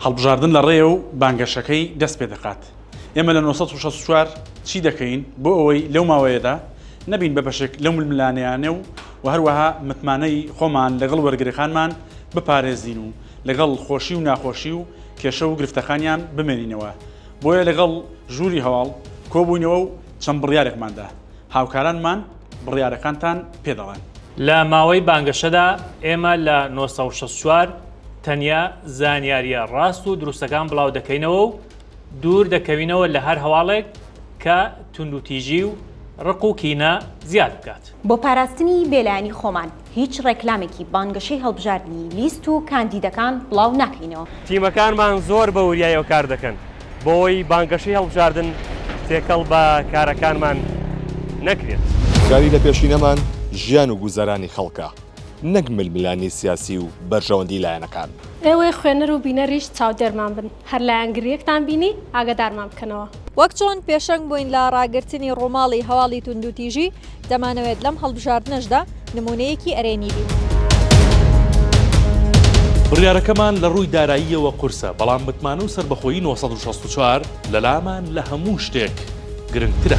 هەڵبژاردن لە ڕێ و بانگەشەکەی دەست پێ دەکات. ئێمە لە 1964 چی دەکەین بۆ ئەوەی لەو ماوەیەدا نەبین بە بەشێک لەو ململانیانە و هەروەها متمانەی خۆمان لەگەڵ وەرگرەکانمان بپارێزین و لەگەڵ خۆشی و ناخۆشی و کێشە و گرفتەکانیان بمێنینەوە. بۆیە لەگەڵ ژووری هەواڵ کۆبوونەوە و چەند بڕیارێکماندا هاوکارانمان بڕیارەکانتان پێدەڵێن. لە ماوەی بانگەشەدا ئێمە لە 1964 تەنیا زانیاریە ڕاست و دروستەکان بڵاو دەکەینەوە و دوور دەکەوینەوە لە هەر هەواڵێک کە توندوتیژی و ڕق و کینە زیاد بکات. بۆ پاراستنی بێلایانی خۆمان هیچ ڕێکلامێکی بانگەشەی هەڵبژاردننی لیست و کاندیدەکان بڵاو ناکەینەوە. تیمەکانمان زۆر بە وریایەوە کار دەکەن بۆی بانگەشەی هەڵبژاردن تێکەڵ بە کارەکانمان نەکرێت. کاری لە پێشینەمان ژیان و گوزەرانی خەڵکە، نەک ململانی سیاسی و بەرژەوەندی لایەنەکان. ئێوەی خوێنەر و بینەریش چاودێرمان بن، هەر لایەنگریەکتان بینی ئاگادارمان بکەنەوە. وەک چۆن پێشەنگ بووین لە ڕاگررتنی ڕۆماڵی هەواڵی توندوتیژی، دەمانەوێت لەم هەڵبژاردنەشدا نمونەیەکی ئەرێنی بین. بڕیارەکەمان لە ڕووی داراییەوە قورسە، بەڵام متمانە و سەربەخۆیی 1964 لەلامان لە هەموو شتێک گرنگترە.